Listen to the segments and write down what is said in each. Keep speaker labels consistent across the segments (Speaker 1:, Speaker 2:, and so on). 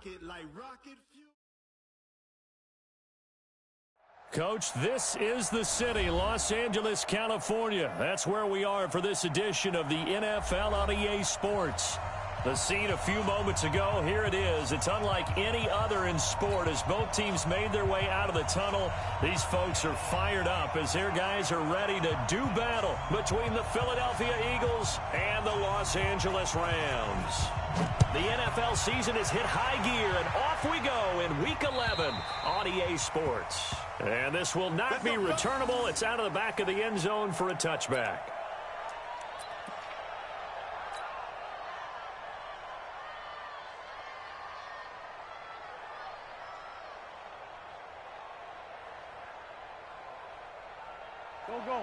Speaker 1: it like rocket fuel.
Speaker 2: Coach, this is the city, Los Angeles, California. That's where we are for this edition of the NFL on EA Sports. The scene a few moments ago, here it is. It's unlike any other in sport as both teams made their way out of the tunnel. These folks are fired up as their guys are ready to do battle between the Philadelphia Eagles and the Los Angeles Rams. The NFL season has hit high gear, and off we go in Week 11 on EA Sports. And this will not be returnable. It's out of the back of the end zone for a touchback.
Speaker 3: Go.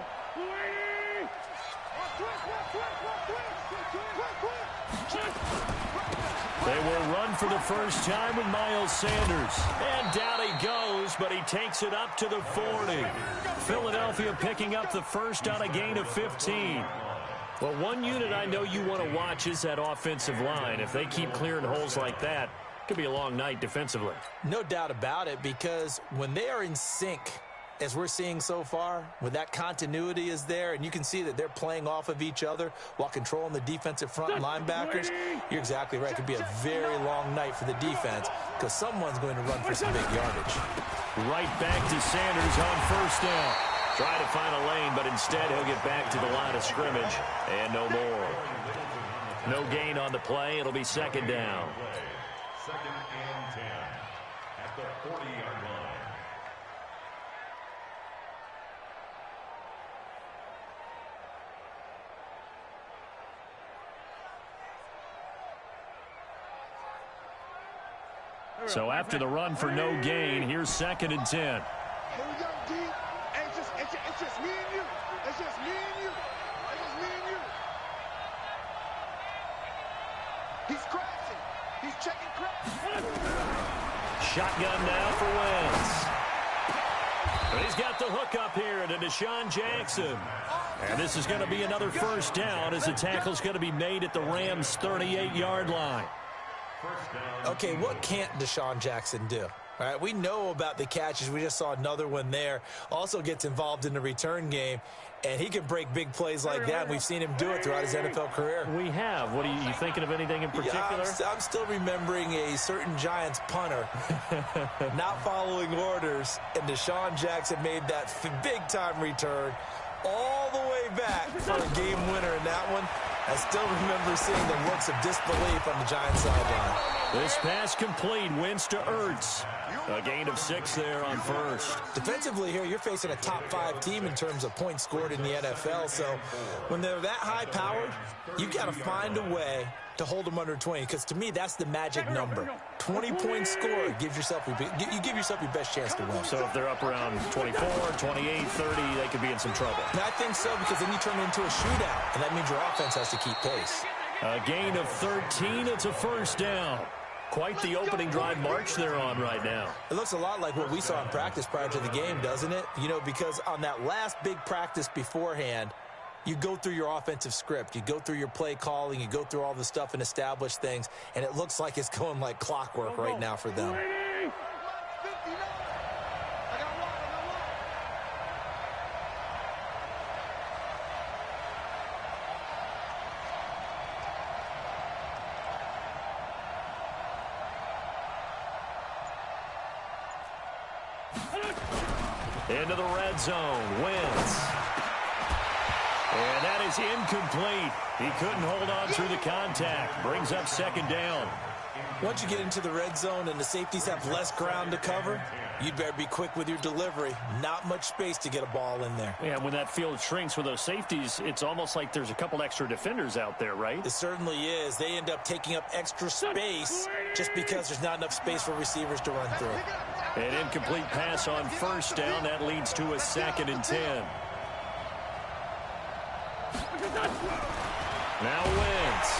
Speaker 2: They will run for the first time with Miles Sanders. And down he goes, but he takes it up to the 40. Philadelphia picking up the first on a gain of 15. Well, one unit I know you want to watch is that offensive line. If they keep clearing holes like that, it could be a long night defensively.
Speaker 4: No doubt about it, because when they are in sync, as we're seeing so far, when that continuity is there, and you can see that they're playing off of each other while controlling the defensive front linebackers, you're exactly right. It could be a very long night for the defense because someone's going to run for some big yardage.
Speaker 2: Right back to Sanders on first down. Try to find a lane, but instead he'll get back to the line of scrimmage, and no more. No gain on the play. It'll be second down.
Speaker 5: Second and 10 at the 40-yard line.
Speaker 2: So after the run for no gain, here's second and 10.
Speaker 3: Here we go, D. It's just me and you. It's just me and you. It's just me and you. He's crashing. He's checking crash.
Speaker 2: Shotgun now for Wentz. But he's got the hook up here to Deshaun Jackson. And this is going to be another first down as the tackle's going to be made at the Rams' 38-yard line.
Speaker 4: Okay, what can't Deshaun Jackson do? All right, we know about the catches. We just saw another one there. Also gets involved in the return game, and he can break big plays like that. We've seen him do it throughout his NFL career.
Speaker 2: We have. What are you thinking of anything in particular?
Speaker 4: Yeah, I'm still remembering a certain Giants punter not following orders, and Deshaun Jackson made that big-time return all the way back for a game winner in that one. I still remember seeing the looks of disbelief on the Giants sideline.
Speaker 2: This pass complete. Wentz to Ertz. A gain of 6 there on first.
Speaker 4: Defensively here, you're facing a top-5 team in terms of points scored in the NFL. So when they're that high-powered, you got to find a way to hold them under 20, because to me, that's the magic number. 20-point score gives yourself you give yourself your best chance to win.
Speaker 2: So if they're up around 24, 28, 30, they could be in some trouble.
Speaker 4: And I think so, because then you turn it into a shootout, and that means your offense has to keep pace.
Speaker 2: A gain of 13. It's a first down. Quite the opening drive march they're on right now.
Speaker 4: It looks a lot like what we saw in practice prior to the game, doesn't it? You know, because on that last big practice beforehand, you go through your offensive script. You go through your play calling. You go through all the stuff and establish things. And it looks like it's going like clockwork right now for them.
Speaker 2: Into the red zone. Wentz. And that is incomplete. He couldn't hold on through the contact. Brings up second down.
Speaker 4: Once you get into the red zone and the safeties have less ground to cover, you'd better be quick with your delivery. Not much space to get a ball in there.
Speaker 2: Yeah, when that field shrinks with those safeties, it's almost like there's a couple extra defenders out there, right?
Speaker 4: It certainly is. They end up taking up extra space just because there's not enough space for receivers to run through.
Speaker 2: An incomplete pass on first down. That leads to a second and 10. Now Wentz.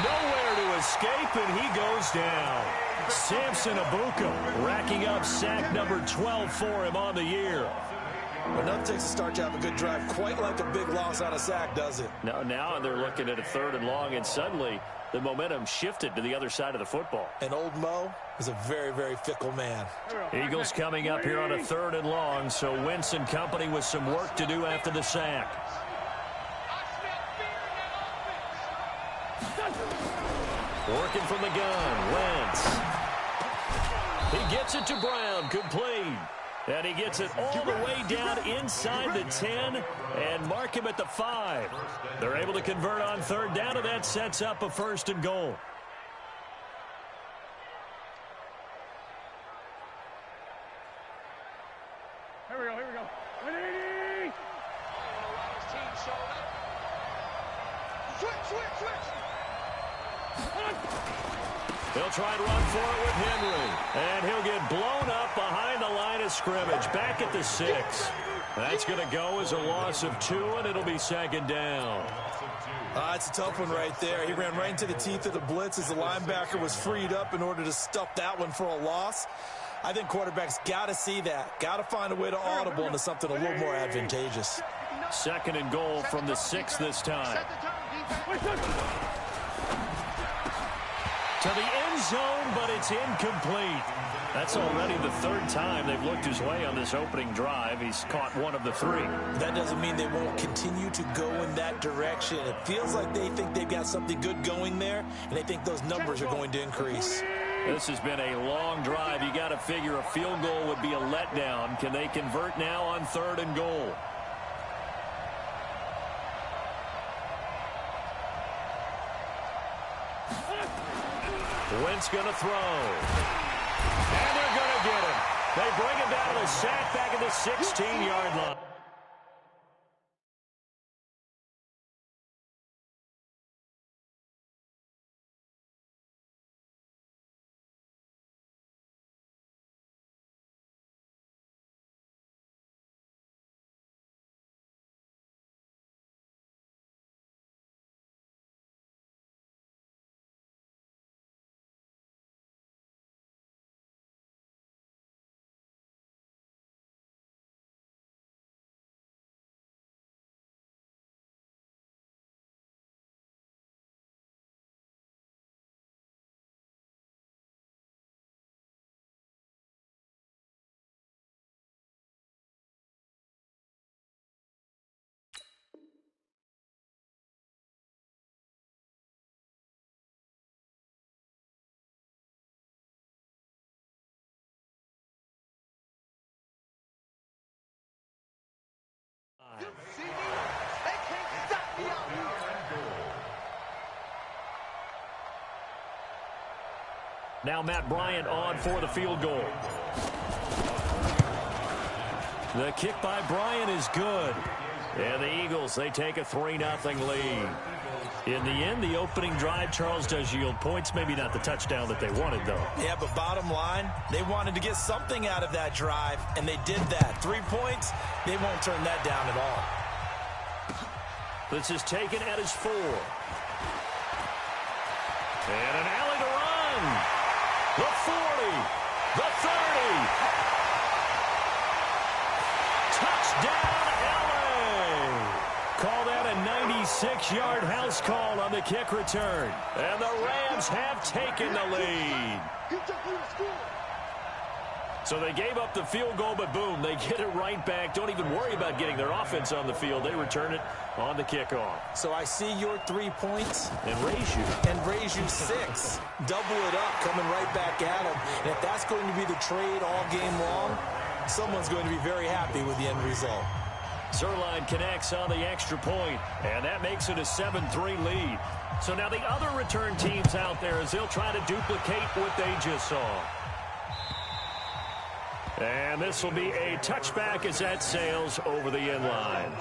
Speaker 2: Nowhere to escape, and he goes down. Samson Abuka racking up sack number 12 for him on the year.
Speaker 4: But nothing takes a start to have a good drive, quite like a big loss on a sack, does it?
Speaker 2: Now they're looking at a 3rd and long, and suddenly the momentum shifted to the other side of the football.
Speaker 4: And old Mo is a very, very fickle man.
Speaker 2: Eagles coming up here on a 3rd and long, so Wentz and company with some work to do after the sack. Working from the gun, Wentz. He gets it to Brown, complete. And he gets it all the way down inside the 10 and mark him at the 5. They're able to convert on 3rd down, and that sets up a 1st and goal.
Speaker 3: Here we go, here we go. 180! Switch!
Speaker 2: They'll try and run for it with Henry. And he'll get blown up behind the line of scrimmage. Back at the 6. That's going to go as a loss of 2, and it'll be 2nd down.
Speaker 4: It's a tough one right there. He ran right into the teeth of the blitz as the linebacker was freed up in order to stuff that one for a loss. I think quarterbacks got to see that. Got to find a way to audible into something a little more advantageous.
Speaker 2: 2nd and goal from the 6 this time. To the end zone, but it's incomplete. That's already the 3rd time they've looked his way on this opening drive. He's caught 1 of the 3.
Speaker 4: That doesn't mean they won't continue to go in that direction. It feels like they think they've got something good going there, and they think those numbers are going to increase.
Speaker 2: This has been a long drive. You got to figure a field goal would be a letdown. Can they convert now on 3rd and goal? Wentz going to throw. And they're going to get him. They bring him down to the sack back at the 16-yard line. Now Matt Bryant on for the field goal. The kick by Bryant is good. And the Eagles, they take a 3-0 lead. In the end, the opening drive, Charles, does yield points. Maybe not the touchdown that they wanted, though.
Speaker 4: Yeah, but bottom line, they wanted to get something out of that drive, and they did that. 3 points, they won't turn that down at all.
Speaker 2: This is taken at his 4. And an alley to run. The 40. The 30. Touchdown, LA. Call that a 96-yard house call on the kick return. And the Rams have taken the lead. So they gave up the field goal, but boom, they get it right back. Don't even worry about getting their offense on the field. They return it on the kickoff.
Speaker 4: So I see your 3 points.
Speaker 2: And raise you.
Speaker 4: And raise you 6. Double it up, coming right back at them. And if that's going to be the trade all game long, someone's going to be very happy with the end result.
Speaker 2: Zerline connects on the extra point, and that makes it a 7-3 lead. So now the other return teams out there as they'll try to duplicate what they just saw. And this will be a touchback as that sails over the end line.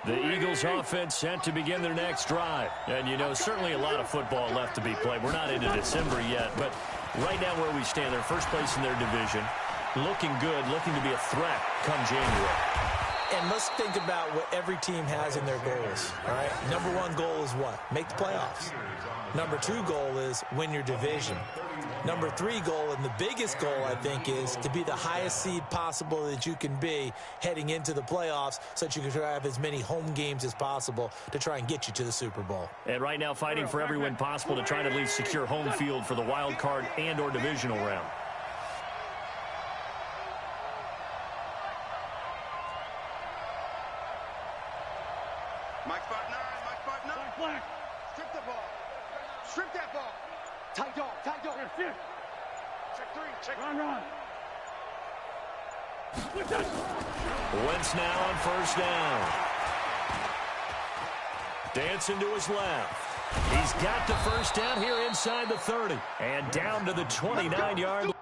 Speaker 2: The Eagles offense set to begin their next drive. And, you know, certainly a lot of football left to be played. We're not into December yet, but right now where we stand, they're first place in their division. Looking good, looking to be a threat come January.
Speaker 4: And let's think about what every team has in their goals, all right? Number one goal is what? Make the playoffs. Number two goal is win your division. Number three goal, and the biggest goal, I think, is to be the highest seed possible that you can be heading into the playoffs so that you can try to have as many home games as possible to try and get you to the Super Bowl.
Speaker 2: And right now fighting for every win possible to try to at least secure home field for the wild card and or divisional round.
Speaker 3: Mike 5'9", Mike 5'9". Strip the ball. Strip that ball. Tight dog, tight dog. Check three, check. Run.
Speaker 2: Wentz now on first down. Dancing to his left. He's got the first down here inside the 30. And down to the 29-yard line.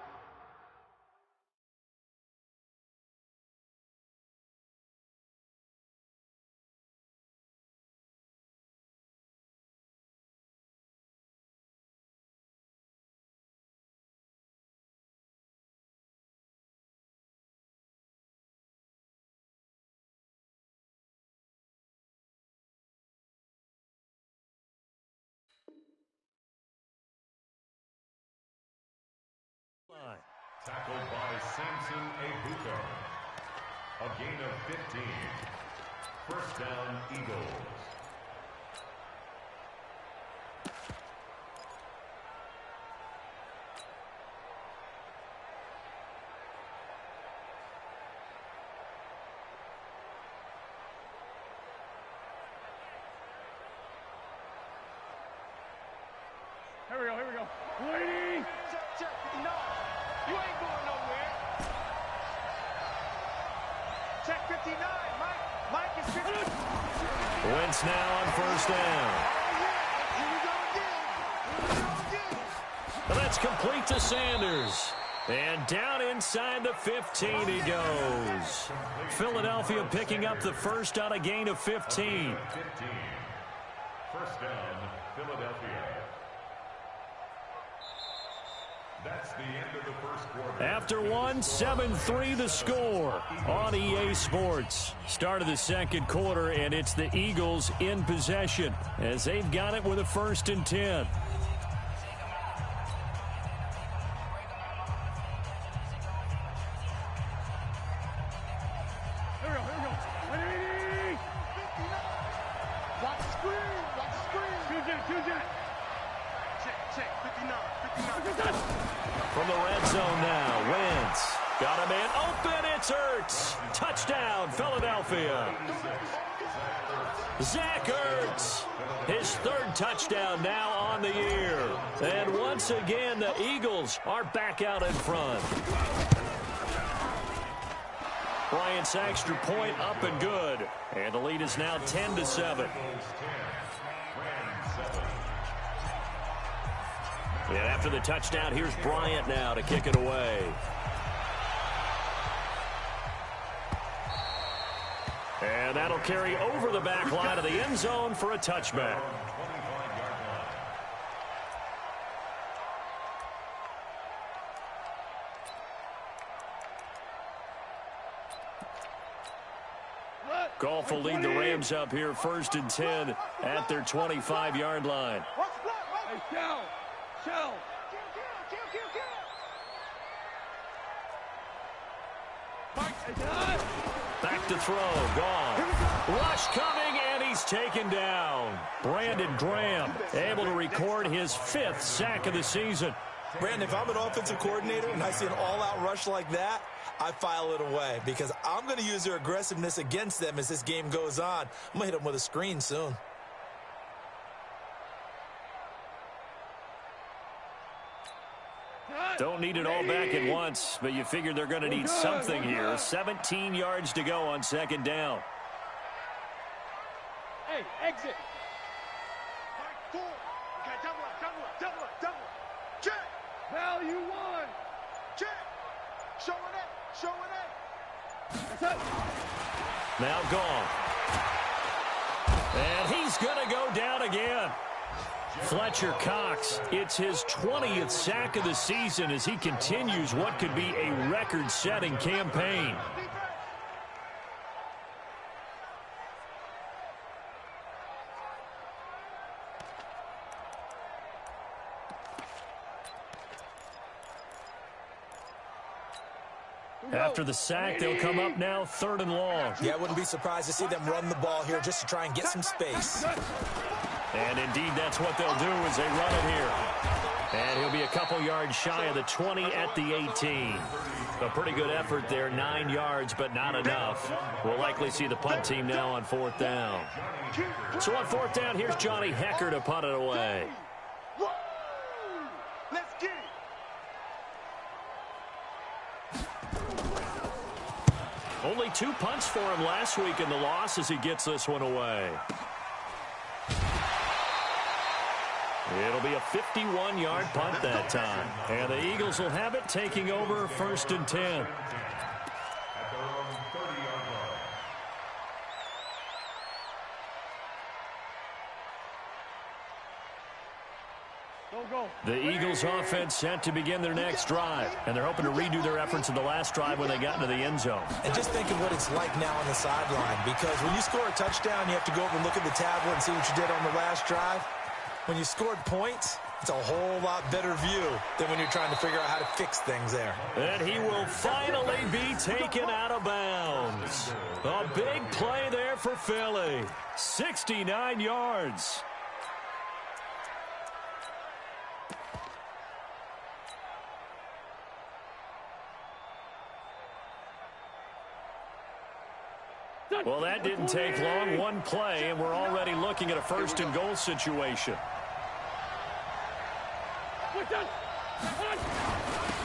Speaker 5: Tackled by Samson Ebuka. A gain of 15. First down, Eagles.
Speaker 3: Here we go. Lady! Check. No. You ain't going nowhere. Check 59, Mike. Mike is 59.
Speaker 2: Wentz now on first down.
Speaker 3: Here we go again.
Speaker 2: And that's complete to Sanders. And down inside the 15 he goes. Philadelphia picking up the first on a gain of 15.
Speaker 5: First down, Philadelphia. That's the end of the first quarter.
Speaker 2: After one, 7-3 the score on EA Sports. Start of the second quarter, and it's the Eagles in possession as they've got it with a 1st and 10. From the red zone now, Wentz got a man open. It's Ertz. Touchdown, Philadelphia. Zach Ertz, his 3rd touchdown now on the year. And once again, the Eagles are back out in front. Bryant's extra point up and good. And the lead is now 10-7. And after the touchdown, here's Bryant now to kick it away. And that'll carry over the back line of the end zone for a touchback. Goff will lead the Rams up here 1st and 10 at their 25-yard line.
Speaker 3: Kill.
Speaker 2: Back to throw. Gone. Rush coming, and he's taken down. Brandon Graham able to record his 5th sack of the season.
Speaker 4: Brandon, if I'm an offensive coordinator and I see an all-out rush like that, I file it away because I'm going to use their aggressiveness against them as this game goes on. I'm going to hit them with a screen soon.
Speaker 2: Don't need it all back at once, but you figure they're going to need something here. 17 yards to go on 2nd down.
Speaker 3: Hey, exit. 4. Okay, double up. Check. Value 1. Check. Showing up.
Speaker 2: Now gone. And he's going to go down again. Fletcher Cox, it's his 20th sack of the season as he continues what could be a record-setting campaign. After the sack, they'll come up now 3rd and long.
Speaker 4: Yeah, I wouldn't be surprised to see them run the ball here just to try and get some space.
Speaker 2: And indeed, that's what they'll do as they run it here. And he'll be a couple yards shy of the 20 at the 18. A pretty good effort there, 9 yards, but not enough. We'll likely see the punt team now on 4th down. So on 4th down, here's Johnny Hecker to punt it away.
Speaker 3: Let's get it.
Speaker 2: Only 2 punts for him last week in the loss as he gets this one away. It'll be a 51-yard punt that time. And the Eagles will have it, taking over 1st and 10.
Speaker 5: At their own 30-yard line.
Speaker 2: The Eagles offense set to begin their next drive, and they're hoping to redo their efforts in the last drive when they got into the end zone.
Speaker 4: And just think of what it's like now on the sideline, because when you score a touchdown, you have to go over and look at the tablet and see what you did on the last drive. When you scored points, it's a whole lot better view than when you're trying to figure out how to fix things there.
Speaker 2: And he will finally be taken out of bounds. A big play there for Philly. 69 yards. Well, that didn't take long. One play, and we're already looking at a 1st and goal situation.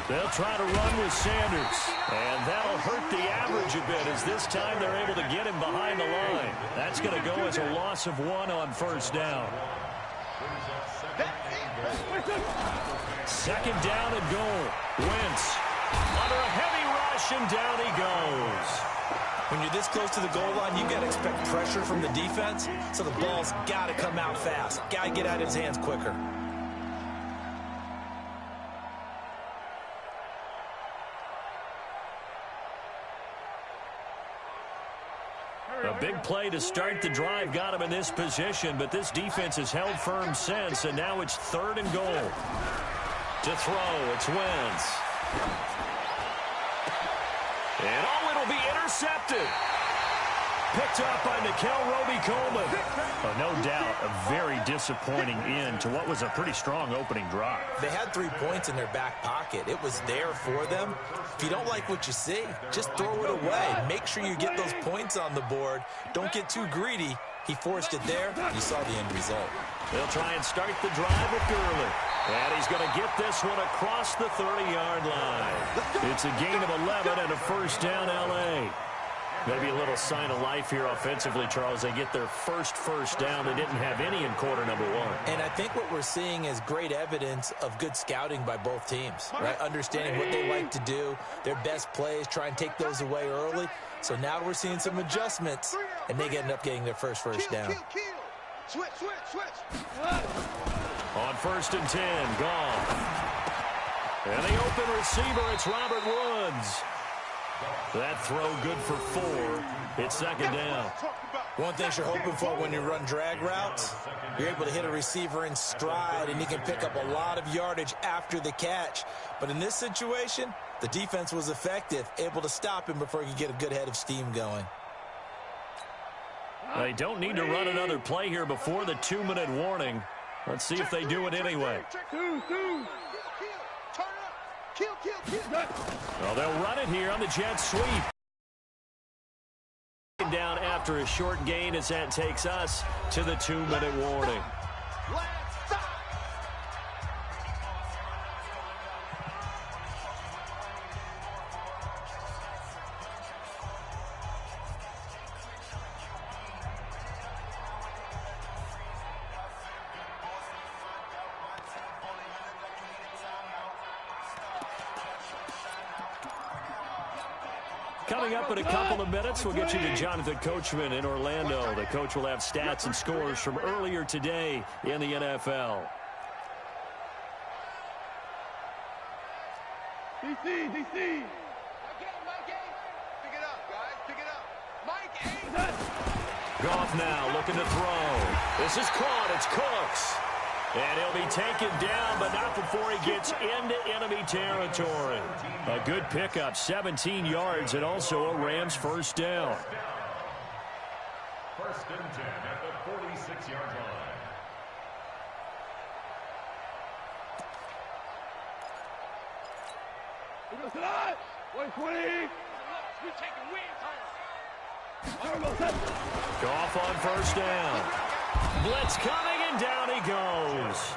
Speaker 2: They'll try to run with Sanders, and that'll hurt the average a bit as this time they're able to get him behind the line. That's going to go as a loss of 1 on 1st down. 2nd down and goal. Wentz under a heavy rush, and down he goes.
Speaker 4: When you're this close to the goal line, you've got to expect pressure from the defense, so the ball's got to come out fast. Got to get out of his hands quicker.
Speaker 2: A big play to start the drive got him in this position, but this defense has held firm since, and now it's 3rd and goal. To throw, it's Wentz. And it'll be intercepted. Picked up by Nikel Roby-Coleman. Oh, no doubt a very disappointing end to what was a pretty strong opening drive.
Speaker 4: They had 3 points in their back pocket. It was there for them. If you don't like what you see, just throw it away. Make sure you get those points on the board. Don't get too greedy. He forced it there. You saw the end result.
Speaker 2: They'll try and start the drive with Gurley. And he's going to get this one across the 30-yard line. It's a gain of 11 and a 1st down, L.A. Maybe a little sign of life here offensively, Charles. They get their first down. They didn't have any in quarter number 1.
Speaker 4: And I think what we're seeing is great evidence of good scouting by both teams, right? Understanding what they like to do, their best plays, try and take those away early. So now we're seeing some adjustments, and they end up getting their first down.
Speaker 3: Switch.
Speaker 2: On 1st and 10, gone. And the open receiver, it's Robert Woods. That throw good for 4. It's 2nd down.
Speaker 4: One thing you're hoping for when you run drag routes, you're able to hit a receiver in stride, and you can pick up a lot of yardage after the catch. But in this situation, the defense was effective, able to stop him before he could get a good head of steam going.
Speaker 2: They don't need to run another play here before the 2-minute warning. Let's see if they do it anyway. Well, they'll run it here on the jet sweep. Down after a short gain as that takes us to the 2-minute warning. Coming up in a couple of minutes, we'll get you to Jonathan Coachman in Orlando. The coach will have stats and scores from earlier today in the NFL.
Speaker 3: DC. Pick it up, guys. Pick it up. Mike,
Speaker 2: Goff now looking to throw. This is caught. It's Cooks. And he'll be taken down, but not before he gets into enemy territory. A good pickup, 17 yards, and also a Rams first down.
Speaker 5: First and 10 at the 46-yard line.
Speaker 2: Goff on first down. Blitz coming, and down he goes.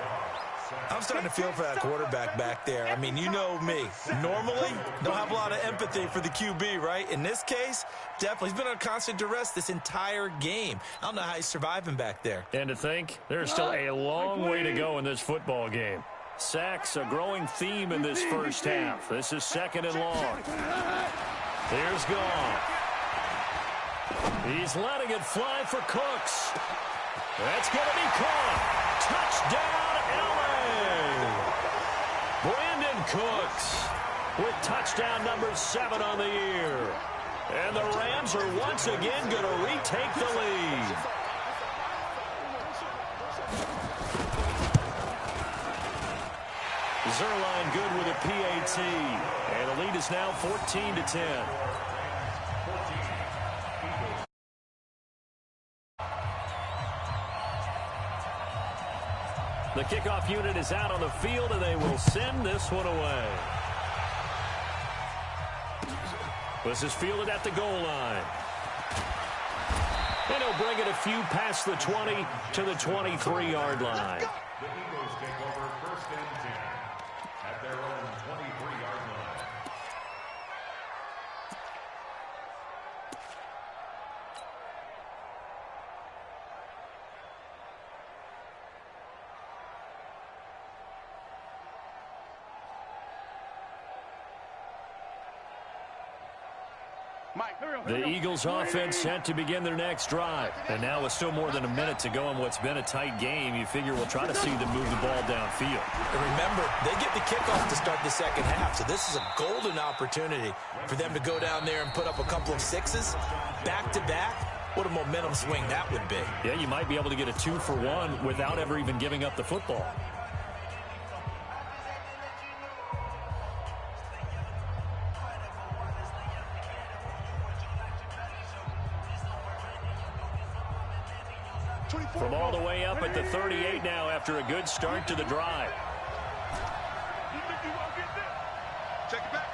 Speaker 4: I'm starting to feel for that quarterback back there. I mean, you know me. Normally, don't have a lot of empathy for the QB, right? In this case, definitely. He's been under constant duress this entire game. I don't know how he's surviving back there.
Speaker 2: And to think, there's still a long way to go in this football game. Sacks, a growing theme in this first half. This is second and long. Here's Goff. He's letting it fly for Cooks. That's going to be caught. Touchdown, LA. Brandon Cooks with touchdown number 7 on the year. And the Rams are once again going to retake the lead. Zerline good with a PAT. And the lead is now 14-10. The kickoff unit is out on the field, and they will send this one away. This is fielded at the goal line. And he'll bring it a few past the 20 to the 23-yard line.
Speaker 5: The Eagles take over first and 10 at their own 23-yard line.
Speaker 2: The Eagles offense set to begin their next drive. And now with still more than a minute to go in what's been a tight game, you figure we'll try to see them move the ball downfield.
Speaker 4: And remember, they get the kickoff to start the second half, so this is a golden opportunity for them to go down there and put up a couple of sixes back-to-back. What a momentum swing that would be.
Speaker 2: Yeah, you might be able to get a 2-for-1 without ever even giving up the football. From all the way up at the 38 now after a good start to the drive.
Speaker 3: Check it back.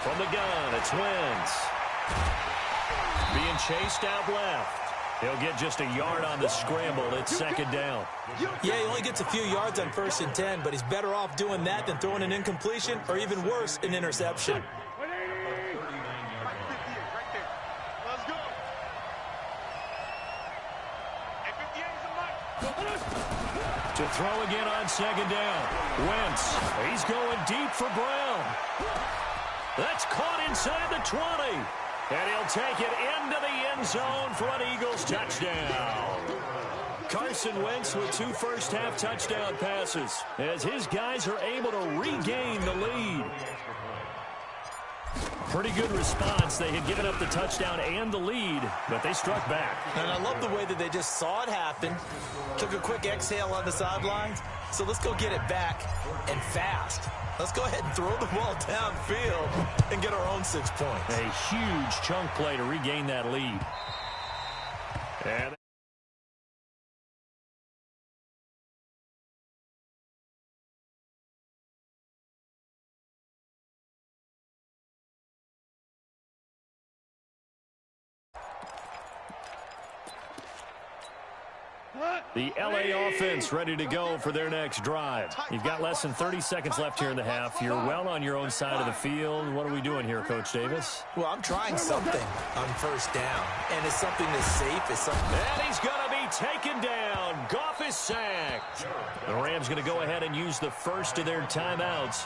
Speaker 2: From the gun, it's Wentz. Being chased out left. He'll get just a yard on the scramble. It's second down.
Speaker 4: Yeah, he only gets a few yards on first and 10, but he's better off doing that than throwing an incompletion or even worse, an interception.
Speaker 2: To throw again on second down. Wentz, he's going deep for Brown. That's caught inside the 20. And he'll take it into the end zone for an Eagles touchdown. Carson Wentz with 2 first-half touchdown passes as his guys are able to regain the lead. Pretty good response. They had given up the touchdown and the lead, but they struck back.
Speaker 4: And I love the way that they just saw it happen, took a quick exhale on the sidelines. So let's go get it back and fast. Let's go ahead and throw the ball downfield and get our own 6 points.
Speaker 2: A huge chunk play to regain that lead. And the LA offense ready to go for their next drive. You've got less than 30 seconds left here in the half. You're well on your own side of the field. What are we doing here, Coach Davis?
Speaker 4: Well, I'm trying something on first down, and it's something that's safe. It's something.
Speaker 2: And he's going to be taken down. Goff is sacked. The Rams going to go ahead and use the first of their timeouts,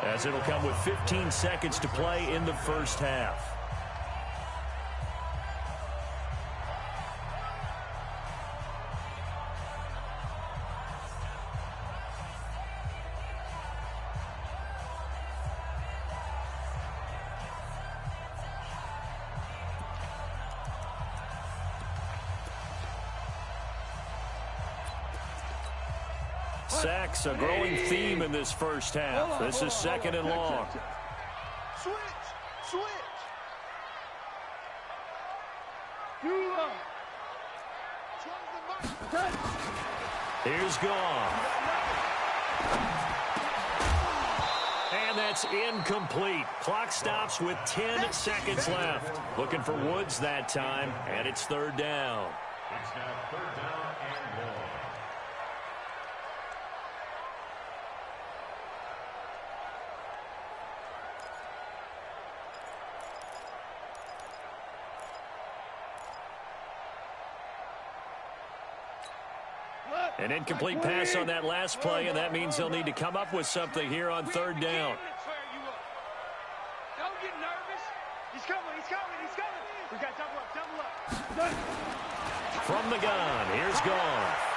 Speaker 2: as it'll come with 15 seconds to play in the first half. Sacks, a growing theme in this first half. This is second and long.
Speaker 3: Switch.
Speaker 2: Here's Goff. And that's incomplete. Clock stops with 10 seconds left. Looking for Woods that time, and it's third down.
Speaker 5: It's now third down and long.
Speaker 2: An incomplete pass on that last play, and that means they'll need to come up with something here on third down.
Speaker 3: Don't get nervous. He's coming. We got double up.
Speaker 2: From the gun, here's Goff.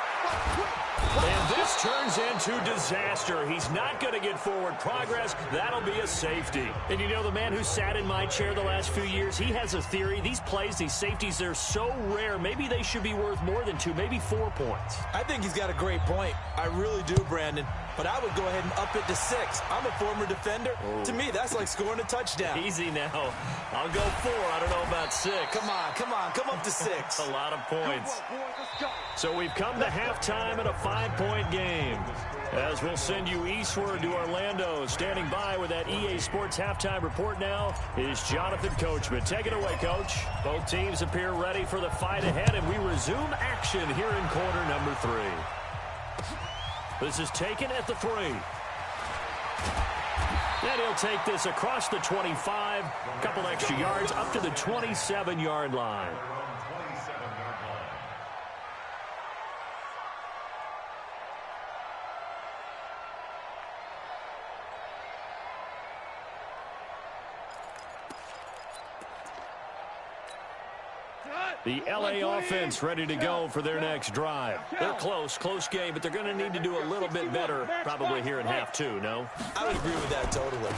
Speaker 2: And this turns into disaster. He's not going to get forward progress. That'll be a safety. And you know, the man who sat in my chair the last few years, he has a theory. These plays, these safeties, they're so rare. Maybe they should be worth more than 2, maybe 4 points.
Speaker 4: I think he's got a great point. I really do, Brandon. But I would go ahead and up it to 6. I'm a former defender. To me, that's like scoring a touchdown.
Speaker 2: Easy now. I'll go 4. I don't know about 6.
Speaker 4: Come on. Come up to 6.
Speaker 2: A lot of points. So we've come to halftime in a 5-point game. As we'll send you eastward to Orlando. Standing by with that EA Sports halftime report now is Jonathan Coachman. Take it away, Coach. Both teams appear ready for the fight ahead, and we resume action here in quarter number 3. This is taken at the 3. And he'll take this across the 25. A couple extra yards up to the 27-yard line. The L.A. offense ready to go for their next drive. They're close game, but they're going to need to do a little bit better probably here in half 2, no?
Speaker 4: I would agree with that totally.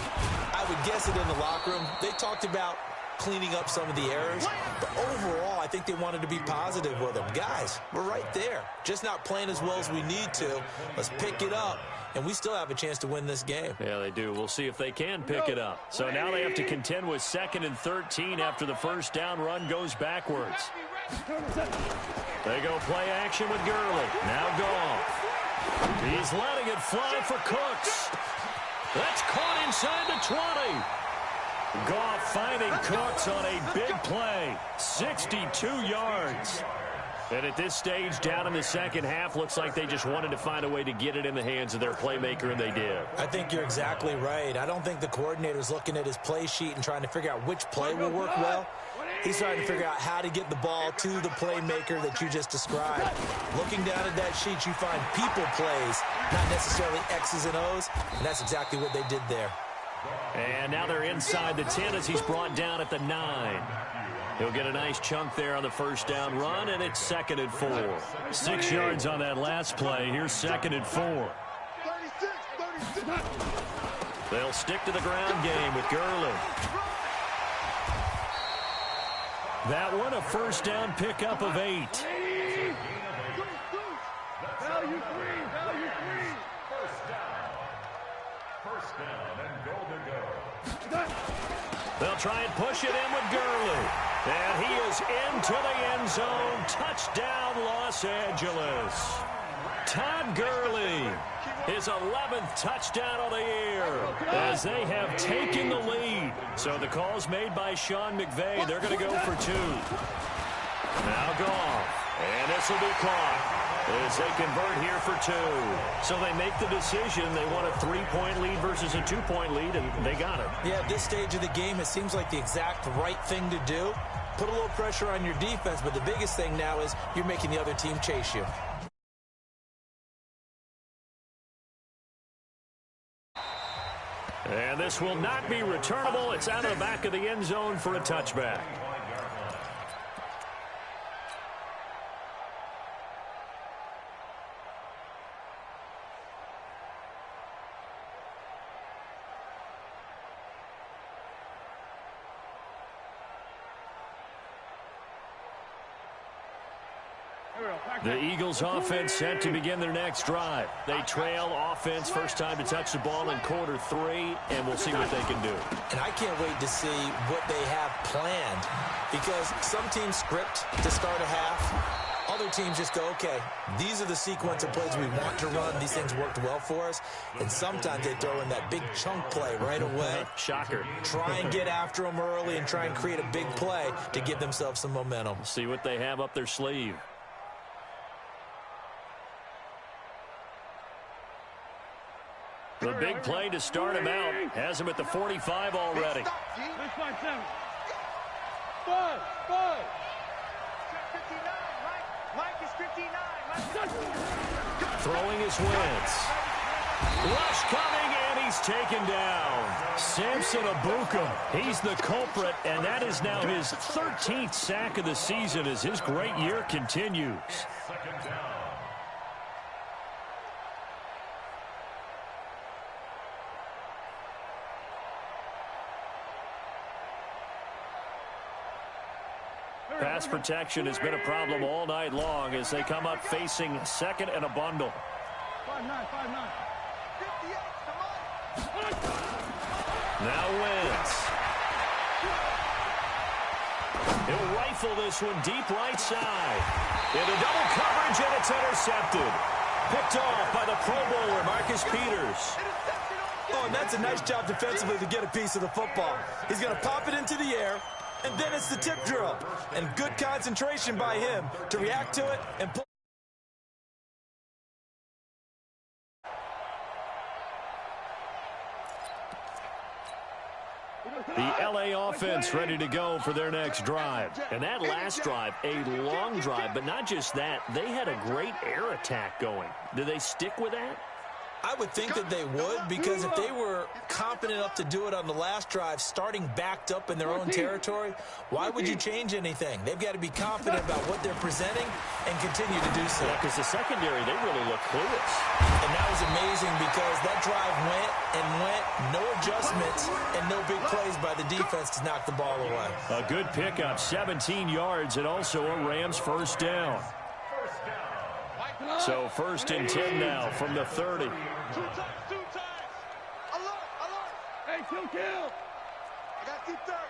Speaker 4: I would guess it in the locker room. They talked about cleaning up some of the errors, but overall, I think they wanted to be positive with them. Guys, we're right there. Just not playing as well as we need to. Let's pick it up, and we still have a chance to win this game.
Speaker 2: Yeah, they do. We'll see if they can pick it up. So now they have to contend with 2nd and 13 after the first down run goes backwards. They go play action with Gurley. Now Goff. He's letting it fly for Cooks. That's caught inside the 20. Goff finding Cooks on a big play. 62 yards. And at this stage, down in the second half, looks like they just wanted to find a way to get it in the hands of their playmaker, and they did.
Speaker 4: I think you're exactly right. I don't think the coordinator's looking at his play sheet and trying to figure out which play will work well. He's trying to figure out how to get the ball to the playmaker that you just described. Looking down at that sheet, you find people plays, not necessarily X's and O's, and that's exactly what they did there.
Speaker 2: And now they're inside the 10 as he's brought down at the 9. He'll get a nice chunk there on the first down run, and it's 2nd and 4. 6 yards on that last play. Here's 2nd and 4.
Speaker 3: 36.
Speaker 2: They'll stick to the ground game with Gurley. That one, a first down pickup of 8.
Speaker 3: Value free.
Speaker 5: First down and goal to go.
Speaker 2: They'll try and push it in with Gurley. And he is into the end zone. Touchdown, Los Angeles. Todd Gurley, his 11th touchdown of the year, as they have taken the lead. So the call's made by Sean McVay. They're going to go for 2. Now Goff. And this will be caught as they convert here for 2. So they make the decision. They want a 3-point lead versus a 2-point lead, and they got it.
Speaker 4: Yeah, at this stage of the game, it seems like the exact right thing to do. put a little pressure on your defense, but the biggest thing now is you're making the other team chase you.
Speaker 2: And this will not be returnable. It's out of the back of the end zone for a touchback. The Eagles offense set to begin their next drive. They trail offense, first time to touch the ball in quarter 3, and we'll see what they can do.
Speaker 4: And I can't wait to see what they have planned, because some teams script to start a half. Other teams just go, okay, these are the sequence of plays we want to run. These things worked well for us. And sometimes they throw in that big chunk play right away.
Speaker 2: Shocker.
Speaker 4: Try and get after them early and try and create a big play to give themselves some momentum.
Speaker 2: See what they have up their sleeve. The big play to start him out has him at the 45 already. Throwing his Wentz. Rush coming, and he's taken down. Samson Abuka, he's the culprit, and that is now his 13th sack of the season as his great year continues.
Speaker 5: Second down.
Speaker 2: Pass protection has been a problem all night long as they come up facing second and a bundle.
Speaker 3: 5-9, 5-9. 58, come on.
Speaker 2: Now Wentz. He'll rifle this one deep right side. Into double coverage, and it's intercepted. Picked off by the Pro Bowler, Marcus Peters.
Speaker 4: Oh, and that's a nice job defensively to get a piece of the football. He's going to pop it into the air, and then it's the tip drill. And good concentration by him to react to it and pull.
Speaker 2: The L.A. offense ready to go for their next drive. And that last drive, a long drive, but not just that. They had a great air attack going. Do they stick with that?
Speaker 4: I would think that they would, because if they were confident enough to do it on the last drive, starting backed up in their own territory, why would you change anything? They've got to be confident about what they're presenting and continue to do so.
Speaker 2: Yeah, because the secondary, they really look clueless.
Speaker 4: And that was amazing because that drive went and went, no adjustments, and no big plays by the defense to knock the ball away.
Speaker 2: A good pickup, 17 yards, and also a Rams first down. So 1st and 10 now from the 30.
Speaker 3: 2 times, 2 times. Alert, alert. Hey, kill. I got deep third.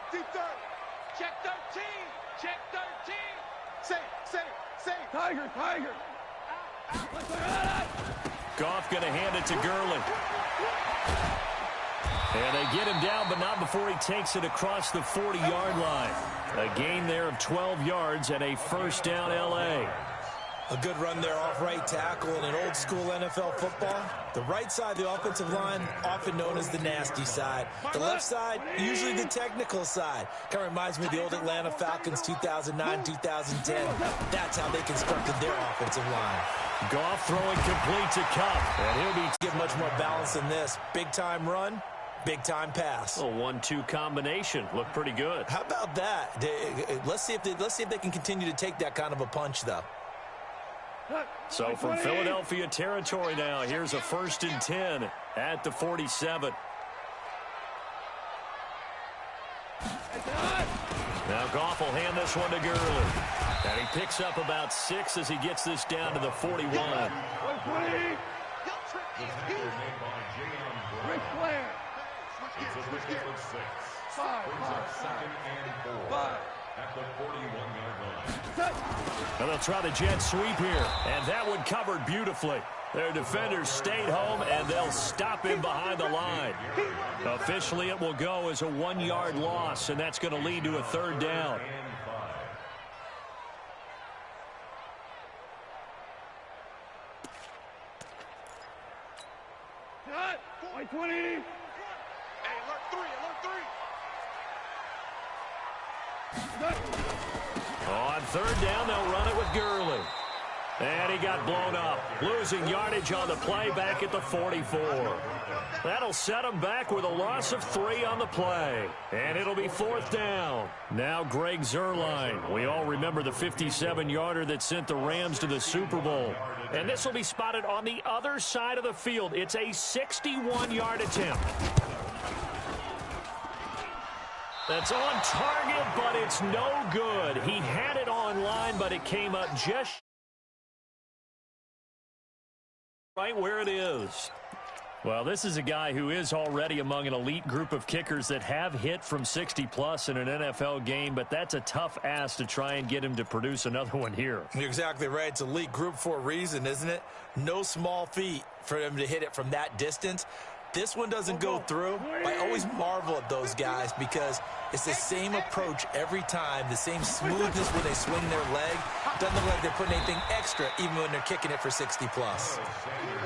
Speaker 3: Check 13. Check 13. Save. Tiger.
Speaker 2: Goff going to hand it to Gurley. And they get him down, but not before he takes it across the 40-yard line. A gain there of 12 yards and a first down L.A.
Speaker 4: A good run there off right tackle in an old-school NFL football. The right side of the offensive line, often known as the nasty side. The left side, usually the technical side. Kind of reminds me of the old Atlanta Falcons 2009, 2010. That's how they constructed their offensive line.
Speaker 2: Goff throwing complete to Kupp. And he'll be
Speaker 4: get much more balance than this. Big-time run, big-time pass.
Speaker 2: a 1-2 combination. Looked pretty good.
Speaker 4: How about that? Let's see if they can continue to take that kind of a punch, though.
Speaker 2: So from Philadelphia territory now, here's a 1st and 10 at the 47. Now Goff will hand this one to Gurley. And he picks up about 6 as he gets this down to the 41.
Speaker 3: Ric Flair.
Speaker 5: It's a wicket of 6. Brings up 2nd and 4 at the 41-yard line.
Speaker 2: And they'll try the jet sweep here. And that one covered beautifully. Their defenders stayed home, and they'll stop him behind the line. Officially, it will go as a 1-yard loss, and that's going to lead to a 3rd down.
Speaker 3: Cut. 20. Hey, alert 3.
Speaker 2: On third down, they'll run it with Gurley. And he got blown up, losing yardage on the play back at the 44. That'll set him back with a loss of 3 on the play. And it'll be fourth down. Now Greg Zuerlein. We all remember the 57-yarder that sent the Rams to the Super Bowl. And this will be spotted on the other side of the field. It's a 61-yard attempt. That's on target, but it's no good. He had it on line, but it came up just right where it is. Well, this is a guy who is already among an elite group of kickers that have hit from 60-plus in an NFL game, but that's a tough ask to try and get him to produce another one here.
Speaker 4: You're exactly right. It's elite group for a reason, isn't it? No small feat for him to hit it from that distance. This one doesn't go through. I always marvel at those guys because it's the same approach every time, the same smoothness when they swing their leg. Doesn't look like they're putting anything extra even when they're kicking it for 60-plus.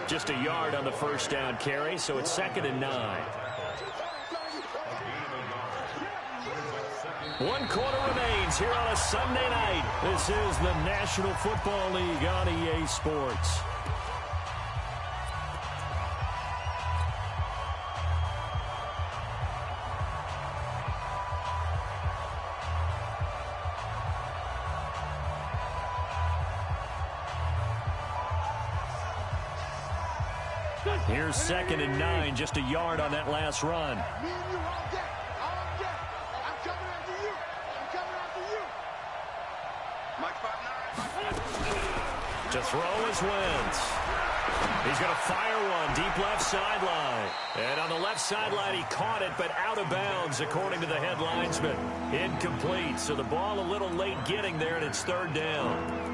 Speaker 2: Just a yard on the first down carry, so it's 2nd and 9. 1 quarter remains here on a Sunday night. This is the National Football League on EA Sports. Here's 2nd and 9, just a yard on that last run.
Speaker 3: Me and you all day. All day. I'm coming after you. I'm coming after you. Mike 5'9".
Speaker 2: To throw is Wentz. He's going to fire one deep left sideline. And on the left sideline, he caught it, but out of bounds, according to the head linesman. Incomplete, so the ball a little late getting there, and it's 3rd down.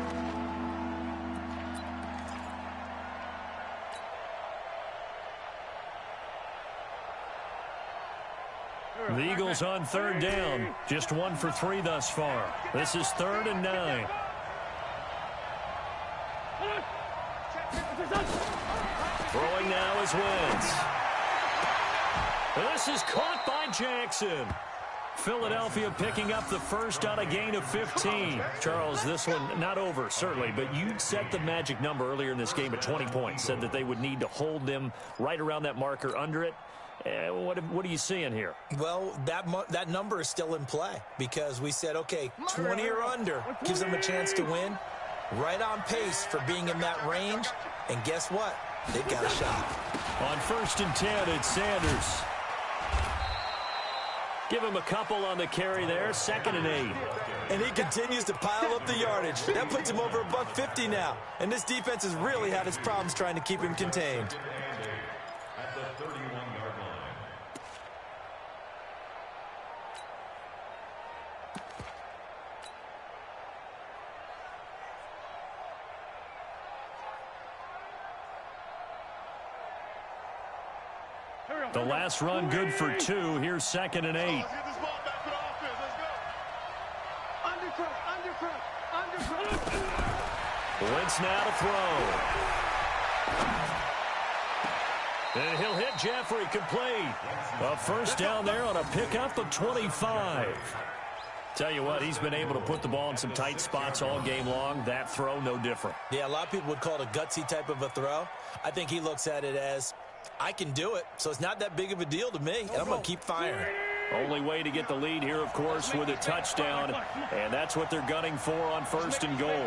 Speaker 2: The Eagles on 3rd down. Just 1 for 3 thus far. This is 3rd and 9. Throwing now is Wentz. This is caught by Jackson. Philadelphia picking up the first on a gain of 15. Charles, this one not over, certainly, but you set the magic number earlier in this game at 20 points. Said that they would need to hold them right around that marker under it. What are you seeing here?
Speaker 4: Well, that number is still in play because we said, okay, 20 or under gives them a chance to win. Right on pace for being in that range. And guess what? They've got a shot.
Speaker 2: On 1st and 10, it's Sanders. Give him a couple on the carry there. 2nd and 8.
Speaker 4: And he continues to pile up the yardage. That puts him over $150 now. And this defense has really had its problems trying to keep him contained.
Speaker 5: At the 31-yard line.
Speaker 2: The last run good for 2. Here's 2nd and 8.
Speaker 3: Let's get this ball back to the offense. Let's go. Undercut.
Speaker 2: Wentz now to throw. And he'll hit Jeffrey complete. A first down there on a pickup of 25. Tell you what, he's been able to put the ball in some tight spots all game long. That throw, no different.
Speaker 4: Yeah, a lot of people would call it a gutsy type of a throw. I think he looks at it as, I can do it, so it's not that big of a deal to me, and I'm going to keep firing.
Speaker 2: Only way to get the lead here, of course, with a touchdown, and that's what they're gunning for on 1st and goal.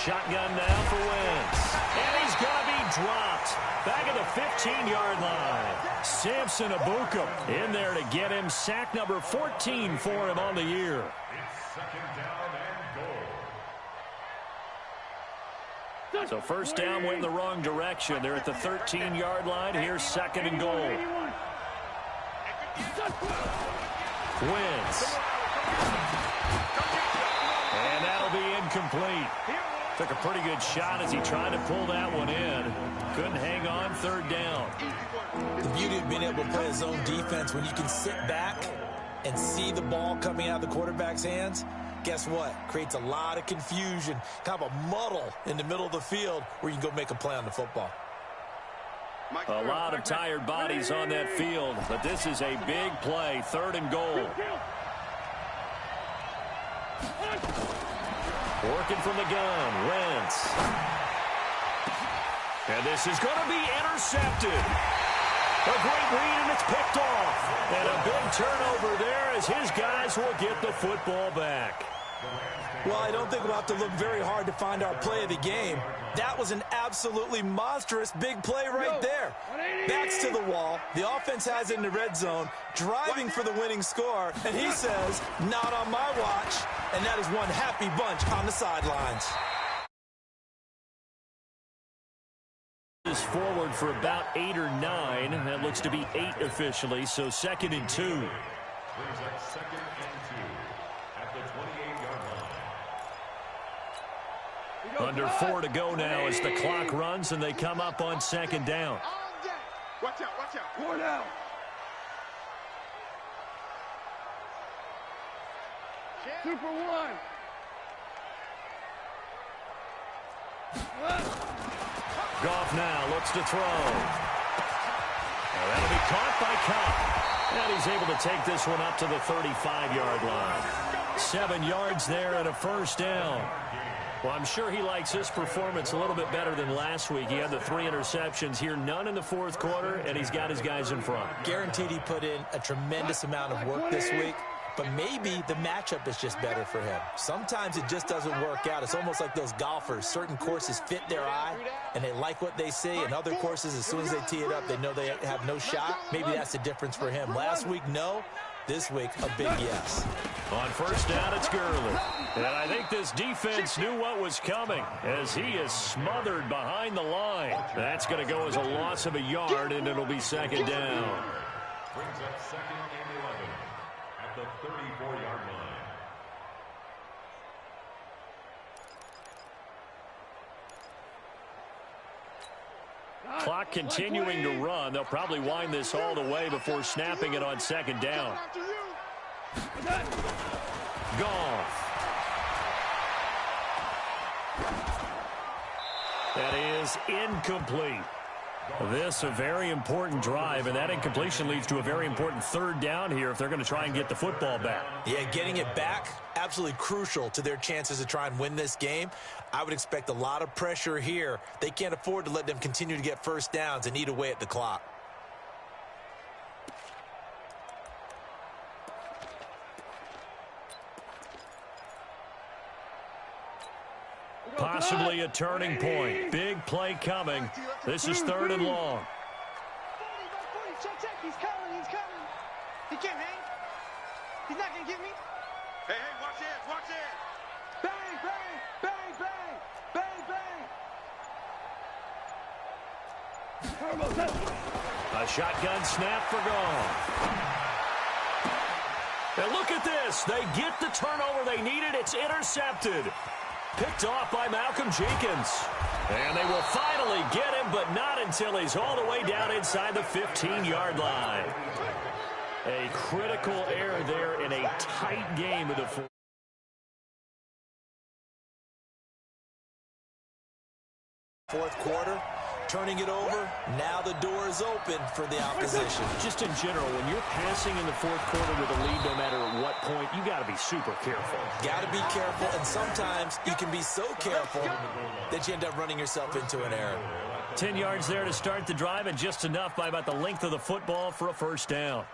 Speaker 2: Shotgun now for Wentz. And he's going to be dropped. Back at the 15-yard line. Samson Abuka in there to get him. Sack number 14 for him on the year.
Speaker 5: It's 2nd down and goal.
Speaker 2: So first down went in the wrong direction. They're at the 13-yard line. Here's 2nd and goal. Wentz. And that'll be incomplete. Took a pretty good shot as he tried to pull that one in. Couldn't hang on. 3rd down.
Speaker 4: The beauty of being able to play a zone defense when you can sit back and see the ball coming out of the quarterback's hands, guess what? Creates a lot of confusion, kind of a muddle in the middle of the field where you can go make a play on the football.
Speaker 2: A lot of tired bodies on that field, but this is a big play, 3rd and goal. Working from the gun, Wentz. And this is going to be intercepted. A great read, and it's picked off. And a big turnover there as his guys will get the football back.
Speaker 4: Well, I don't think we'll have to look very hard to find our play of the game. That was an absolutely monstrous big play right there. Backs to the wall. The offense has it in the red zone, driving for the winning score. And he says, not on my watch. And that is one happy bunch on the sidelines.
Speaker 2: Is forward for about 8 or 9. That looks to be 8 officially, so 2nd and 2.
Speaker 5: Brings up 2nd and 2 at the 28-yard line.
Speaker 2: Under 4 to go now as the clock runs and they come up on 2nd down.
Speaker 3: Watch out, watch out. 4 down. Super 1.
Speaker 2: Goff now looks to throw. That'll be caught by Cobb. And he's able to take this one up to the 35-yard line. 7 yards there and a 1st down. Well, I'm sure he likes his performance a little bit better than last week. He had the 3 interceptions here, none in the 4th quarter, and he's got his guys in front.
Speaker 4: Guaranteed he put in a tremendous amount of work this week, but maybe the matchup is just better for him. Sometimes it just doesn't work out. It's almost like those golfers. Certain courses fit their eye, and they like what they see, and other courses, as soon as they tee it up, they know they have no shot. Maybe that's the difference for him. Last week, no. This week, a big yes.
Speaker 2: On 1st down, it's Gurley. And I think this defense knew what was coming as he is smothered behind the line. That's going to go as a loss of a yard, and it'll be 2nd down.
Speaker 5: Brings up 2nd and 11 at the 34-yard line.
Speaker 2: Clock continuing to run. They'll probably wind this all the way before snapping it on 2nd down. Goff. That is incomplete. This a very important drive, and that incompletion leads to a very important 3rd down here if they're going to try and get the football back.
Speaker 4: Yeah, getting it back, absolutely crucial to their chances to try and win this game. I would expect a lot of pressure here. They can't afford to let them continue to get 1st downs and eat away at the clock.
Speaker 2: Possibly a turning point. Big play coming. This is 3rd and long.
Speaker 3: Check. He's coming. He can't hang. He's not going to get me. Hey, watch it. Bang.
Speaker 2: A shotgun snap for Goff. And look at this. They get the turnover they needed. It's intercepted. Picked off by Malcolm Jenkins. And they will finally get him, but not until he's all the way down inside the 15-yard line. A critical error there in a tight game of the
Speaker 4: fourth quarter. Turning it over, now the door is open for the opposition.
Speaker 2: Just in general, when you're passing in the 4th quarter with a lead, no matter at what point, you got to be super careful.
Speaker 4: Got to be careful, and sometimes you can be so careful that you end up running yourself into an error.
Speaker 2: 10 yards there to start the drive, and just enough by about the length of the football for a 1st down.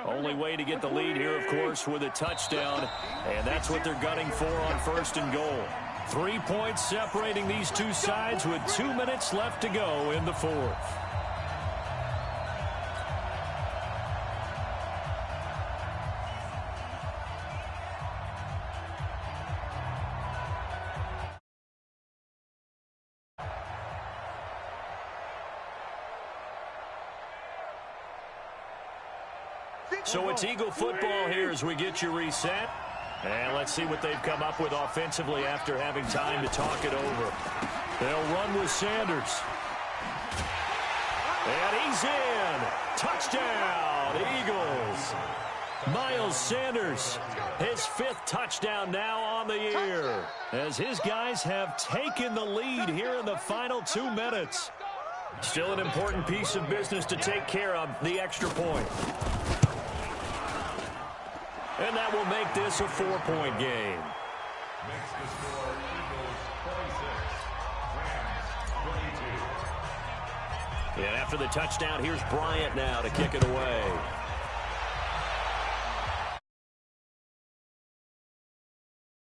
Speaker 2: Only way to get the lead here, of course, with a touchdown, and that's what they're gunning for on 1st and goal. 3 points separating these two sides with 2 minutes left to go in the 4th. So it's Eagle football here as we get you reset. And let's see what they've come up with offensively after having time to talk it over. They'll run with Sanders. And he's in. Touchdown, Eagles. Miles Sanders, his 5th touchdown now on the year, as his guys have taken the lead here in the final 2 minutes. Still an important piece of business to take care of, the extra point. And that will make this a 4-point game.
Speaker 5: Makes the score Eagles 46, Rams 22.
Speaker 2: And after the touchdown, here's Bryant now to kick it away.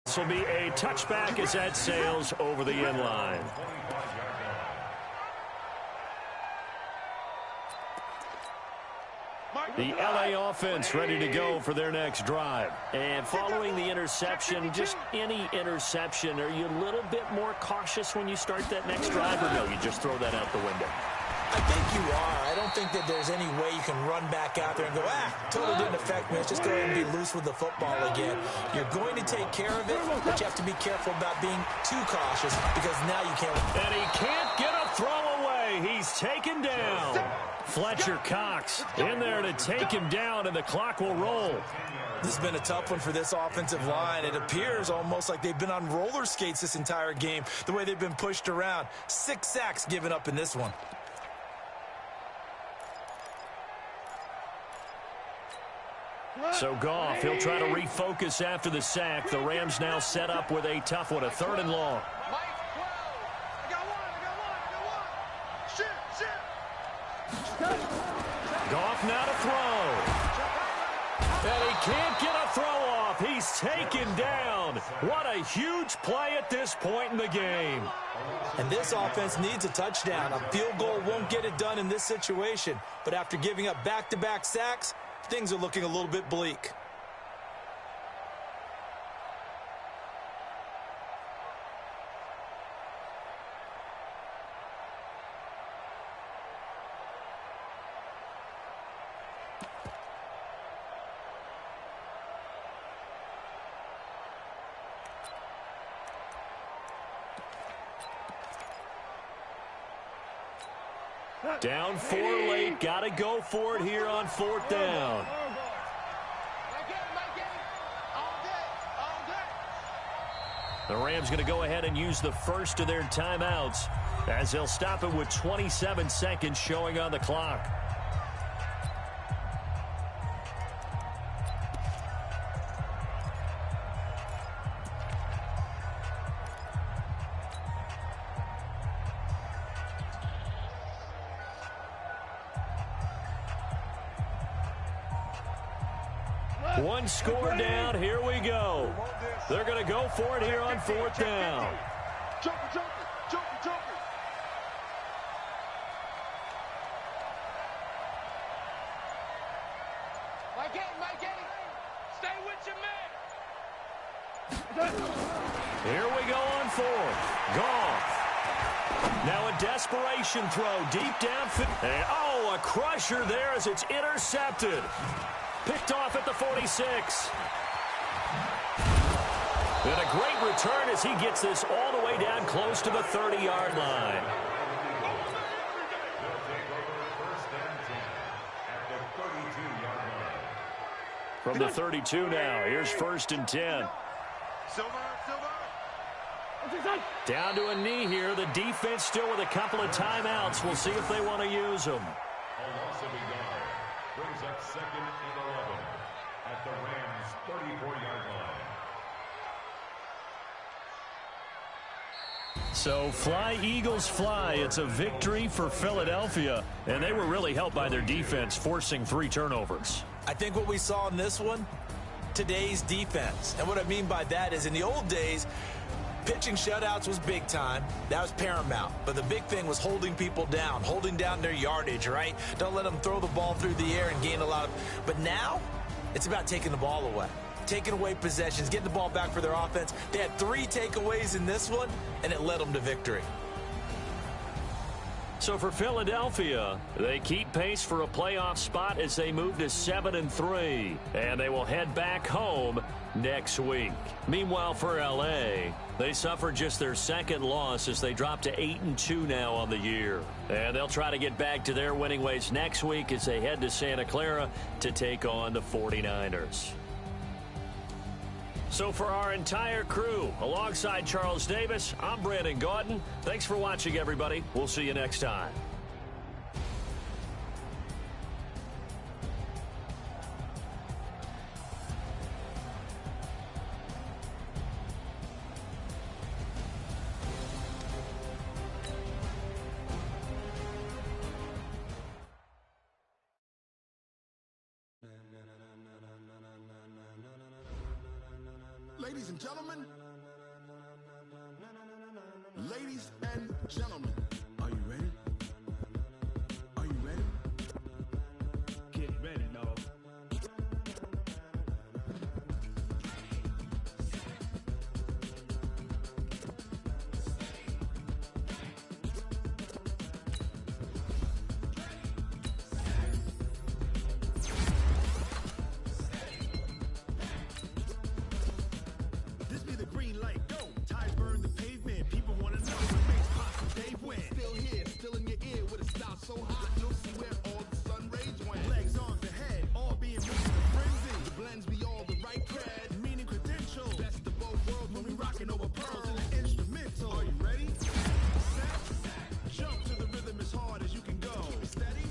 Speaker 2: This will be a touchback as that sails over the end line. The LA offense ready to go for their next drive. And following the interception, just any interception, are you a little bit more cautious when you start that next drive, or no, you just throw that out the window?
Speaker 4: I think you are. I don't think that there's any way you can run back out there and go, totally didn't affect me. Let's just go ahead and be loose with the football again. You're going to take care of it, but you have to be careful about being too cautious because now you can't.
Speaker 2: And he can't get a throw away. He's taken down. Fletcher Cox in there to take him down, and the clock will roll.
Speaker 4: This has been a tough one for this offensive line. It appears almost like they've been on roller skates this entire game, the way they've been pushed around. 6 sacks given up in this one.
Speaker 2: So Goff, he'll try to refocus after the sack. The Rams now set up with a tough one, a 3rd and long. Goff now to throw. And he can't get a throw off. He's taken down. What a huge play at this point in the game.
Speaker 4: And this offense needs a touchdown. A field goal won't get it done in this situation. But after giving up back-to-back sacks, things are looking a little bit bleak.
Speaker 2: Down 4 late. Got to go for it here on 4th down. The Rams going to go ahead and use the first of their timeouts as they'll stop it with 27 seconds showing on the clock. One score down. Here we go. They're going to go for it here on 4th down.
Speaker 3: Joker. Mike, stay with your man.
Speaker 2: Here we go on 4th. Goff. Now a desperation throw deep downfield. And, a crusher there as it's intercepted. Picked off at the 46. And a great return as he gets this all the way down close to the 30-yard line. From the 32 now, here's 1st and 10. Down to a knee here. The defense still with a couple of timeouts. We'll see if they want to use them.
Speaker 5: Brings up 2nd and 11 at the Rams' 34-yard line.
Speaker 2: So fly, Eagles, fly. It's a victory for Philadelphia, and they were really helped by their defense forcing 3 turnovers.
Speaker 4: I think what we saw in this one, today's defense. And what I mean by that is in the old days, pitching shutouts was big time. That was paramount. But the big thing was holding people down, holding down their yardage, right? Don't let them throw the ball through the air and gain a lot of... But now, it's about taking the ball away. Taking away possessions, getting the ball back for their offense. They had 3 takeaways in this one, and it led them to victory.
Speaker 2: So for Philadelphia, they keep pace for a playoff spot as they move to 7-3, and they will head back home next week. Meanwhile, for L.A., they suffered just their second loss as they drop to 8-2 now on the year. And they'll try to get back to their winning ways next week as they head to Santa Clara to take on the 49ers. So for our entire crew, alongside Charles Davis, I'm Brandon Gaudin. Thanks for watching, everybody. We'll see you next time.
Speaker 1: Ladies and gentlemen, ladies and gentlemen, are you ready? Are you ready?
Speaker 3: Get ready, dog.
Speaker 1: This be the green light, go. Tires burn the pavement. People want to know what makes possible Dave win. Still here, still in your ear with a style so hot. You'll see where all the sun rays went. Legs, arms, and head, all being moved to the frenzy. The blends be all the right cred, meaning credentials. Best of both worlds when we rocking over pearls in the instrumental. Are you ready? Set, jump to the rhythm as hard as you can go. Keep it steady,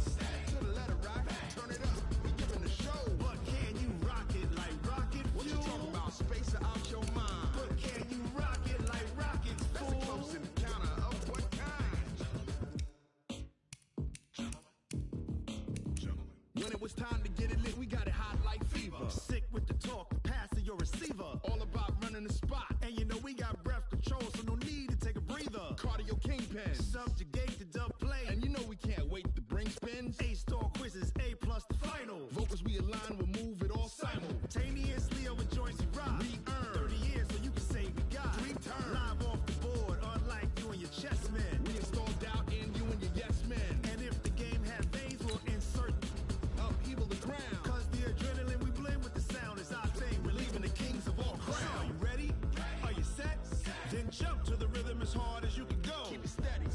Speaker 1: to the letter rock. Turn it up, we giving the show. But can you rock it like rocket? What you talking about? Space out your mind. But can you rock it like rockets? That's a close encounter of what kind? When it was time to get it lit, we got it hot like fever. Sick with the talk, the pass to your receiver. All about running the spot. And you know we got breath control, so no need to take a breather. Cardio kingpin, subjugate the dub play. And you know we can't wait to bring spins. A-star quizzes, A+ the final. Vocals we align, we'll move it all simultaneously over joints we rock. We earn 30 years, so you can say we got 3 turns. Live off the board, unlike you and your chess men. We install doubt in you and your yes men. And if the game had veins, we'll insert upheaval the ground. Cause the adrenaline we blend with the sound is our thing. We're leaving the kings of all crowns. So are you ready? Are you set? Then jump to the rhythm as hard as you can go. Keep it steady,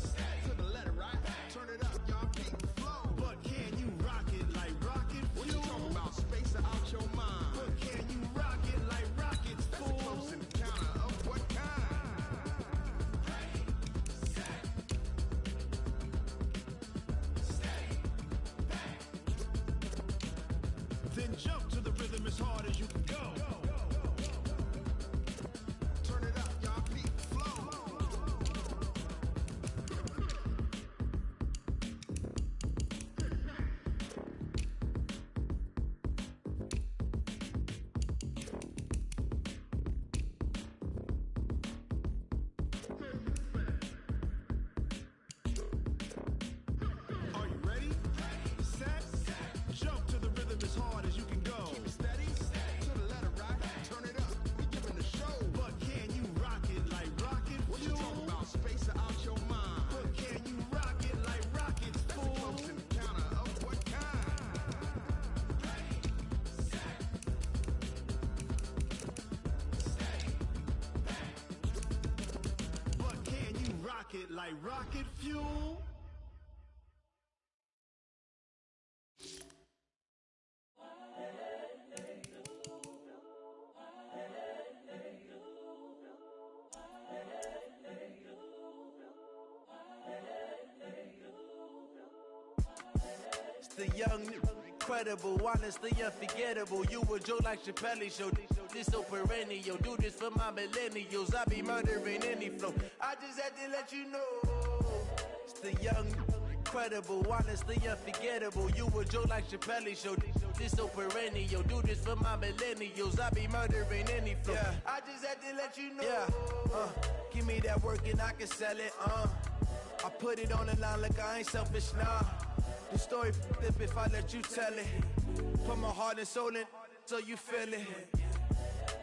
Speaker 1: to the letter right. Turn it up, y'all, keep the flow. But can you rock it like rocket? What you talking about? Space out your mind. But can you rock it like rockets? That's a close encounter of what kind? Then jump to the rhythm as hard as you can go. Turn it up, y'all, keep the flow. Are you ready? Set, jump to the rhythm as hard as you can go. Keep it steady, to the letter right. Turn it up, we giving the show. But can you rock it like rocket? What you talking about? Space out your mind. But can you rock it like rockets? That's a close encounter of what kind? But can you rock it like rocket fuel?
Speaker 6: It's the young, incredible, honestly unforgettable. You a Joe like Chappelle show. This so perennial. Do this for my millennials. I be murdering any flow. I just had to let you know. It's the young, incredible, honestly unforgettable. You a Joe like Chappelle show. This so perennial. Do this for my millennials. I be murdering any flow. Yeah. I just had to let you know. Yeah. Give me that work and I can sell it. I put it on the line like I ain't selfish, nah. The story flip if I let you tell it. Put my heart and soul in so you feel it.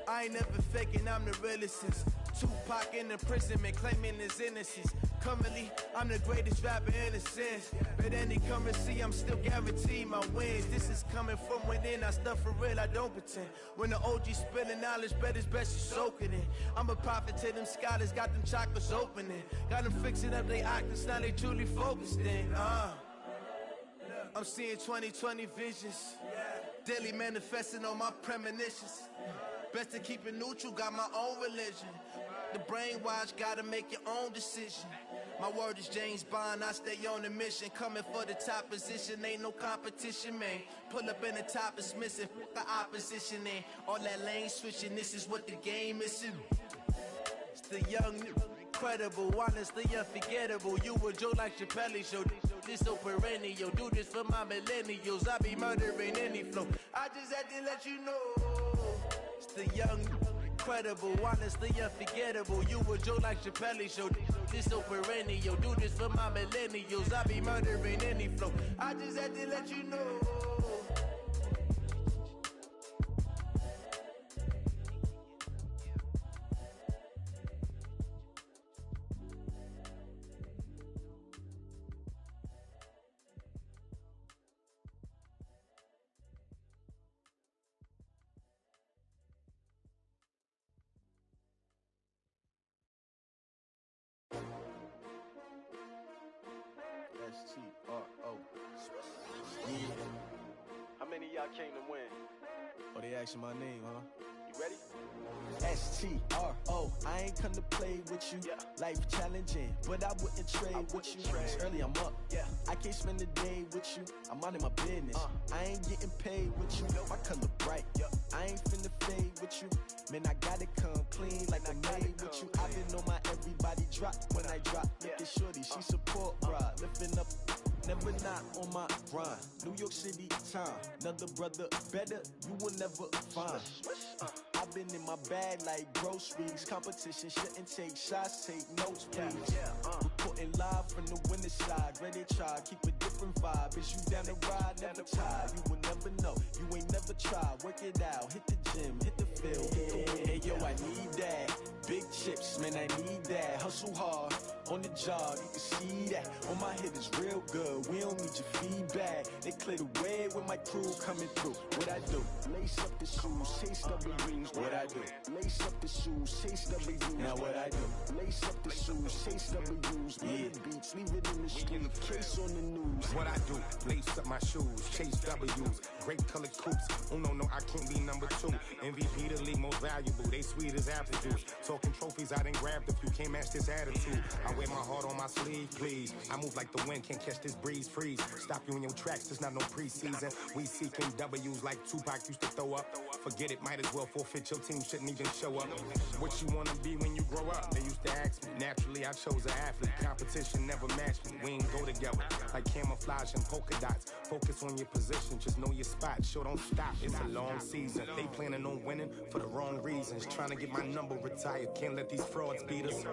Speaker 6: I ain't never faking, I'm the realest since Tupac in imprisonment, claiming his innocence. Currently, I'm the greatest rapper in a sense. But any currency, I'm still guaranteed my wins. This is coming from within, I stuff for real, I don't pretend. When the OG spilling knowledge, bet it's best you soak it in. I'm a prophet to them scholars, got them chakras opening. Got them fixing up they octaves, now they truly focused in. I'm seeing 2020 visions. Daily manifesting on my premonitions. Best to keep it neutral, got my own religion. The brainwash, gotta make your own decision. My word is James Bond, I stay on a mission. Coming for the top position, ain't no competition, man. Pull up in the top is missing, the opposition in. All that lane switching, this is what the game is. It's the young, incredible, honestly unforgettable. You a joke like Chappelle show. This so perennial, do this for my millennials. I be murdering any flow. I just had to let you know. It's the young, incredible, honestly unforgettable. You a joke like Chappelle show. This so perennial, do this for my millennials. I be murdering any flow. I just had to let you know. S-T-R-O. Yeah.
Speaker 3: How many of y'all came to win?
Speaker 6: Oh, they asking my name, huh?
Speaker 3: You ready?
Speaker 6: S-T-R-O. I ain't come to play with you.
Speaker 3: Yeah.
Speaker 6: Life challenging, but I wouldn't trade with you. It's early, I'm up.
Speaker 3: Yeah.
Speaker 6: I can't spend the day with you. I'm minding my business. I ain't getting paid with you. My color bright. I ain't finna fade with you. Man, I gotta come clean like I made with you. I've been on my everybody drop when I drop. Look at shorty, she support, bruh. Lifting up, never not on my grind. New York City time, another brother better, you will never find. I've been in my bag like groceries. Competition shouldn't take shots, take notes, please. Reporting live from the winning side. Ready to try, keep a different vibe. Is you down the ride, never tired. You will never know, you ain't never tried. Work it out, hit the gym, hit the field, hit the win. Hey yo, I need that. Big chips, man, I need that. Hustle hard, on the job, you can see that. On my hit is real good, we don't need your feedback. They clear the way with my crew coming through. What I do? Lace up the shoes, chase W's. What I do? Lace up the shoes, chase W's. Now what I do? Lace up the shoes, chase W's. Yeah, beats, leave it in the street, case on the news.
Speaker 7: What I do? Lace up my shoes, chase W's. Great colored coops. Oh no, I can't be number 2. MVP the league most valuable. They sweet as apple juice. Talking trophies, I done grabbed a few. Can't match this attitude. I wear my heart on my sleeve, please. I move like the wind, can't catch this breeze, freeze. Stop you in your tracks, there's not no preseason. We seeking W's like Tupac used to throw up. Forget it, might as well forfeit. Your team shouldn't even show up. What you wanna be when you grow up? They used to ask me. Naturally, I chose an athlete. Competition never matched me. We ain't go together like camouflage and polka dots. Focus on your position, just know your spot. Sure, don't stop. It's a long season. They planning on winning for the wrong reasons. Trying to get my number retired. Can't let these frauds beat us.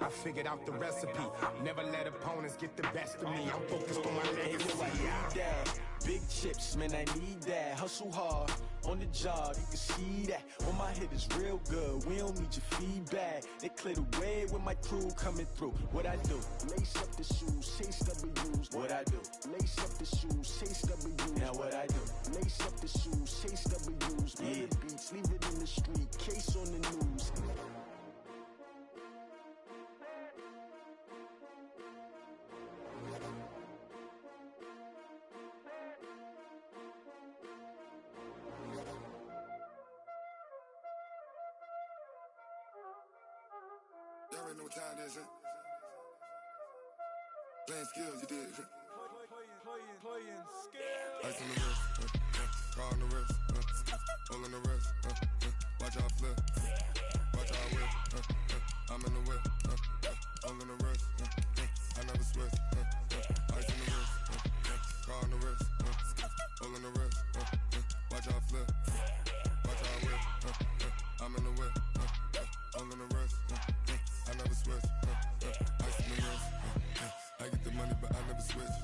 Speaker 7: I figured out the recipe. Never let opponents get the best of me. I'm focused on my legacy.
Speaker 6: I need that. Big chips, man, I need that. Hustle hard, on the job, you can see that. On my hit is real good, we don't need your feedback. They clear the way with my crew coming through. What I do? Lace up the shoes, chase W's. What I do? Lace up the shoes, chase W's. Now what I do? Lace up the shoes, chase W's. Yeah, beats, leave it in the street, case on the news.
Speaker 8: Y'all already know what time it is, huh? Playing skills, you did.
Speaker 6: Playing skills.
Speaker 8: Ice on the wrist, car on the wrist, all on the wrist, watch out flip, watch out whip, I'm in the whip, all on the wrist, I never switch, ice on the wrist, car on the wrist, all on the wrist, watch out flip, watch out whip, I'm in the whip, all on the wrist, I never switch, ice on the wrist, I get the money but I never switch.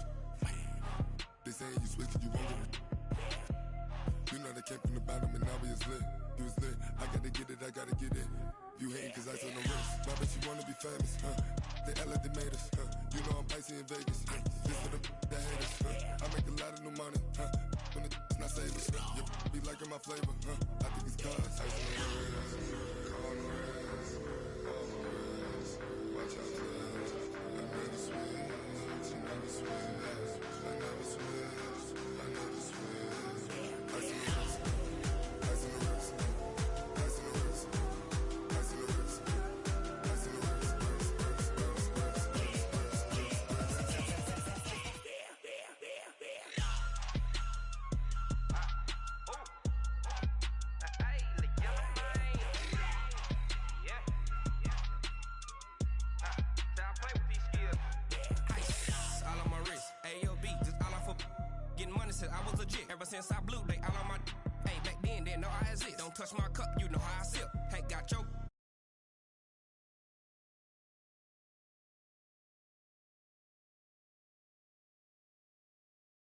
Speaker 8: They saying you switch and you won't get it. You know they came from the bottom and now we is lit. You was lit, I gotta get it, I gotta get it. You hating cause ice on the wrist. My bitch, you wanna be famous, They act like they made us, You know I'm icy in Vegas, This for the that hate us, I make a lot of new money, When it's not savers, You be liking my flavor, I think it's cause ice on the wrist, on the wrist, on the wrist. Watch out, cuz I never switch, I never switch, I never switch, I never switch. Ice on the wrist, ice on the wrist, ice on the wrist, ice on the wrist, ice on the wrist.
Speaker 9: I was legit. Ever since I blew, they all on my. Hey, back then, didn't know I exist. Don't touch my cup, you know how I sip. Hey, got your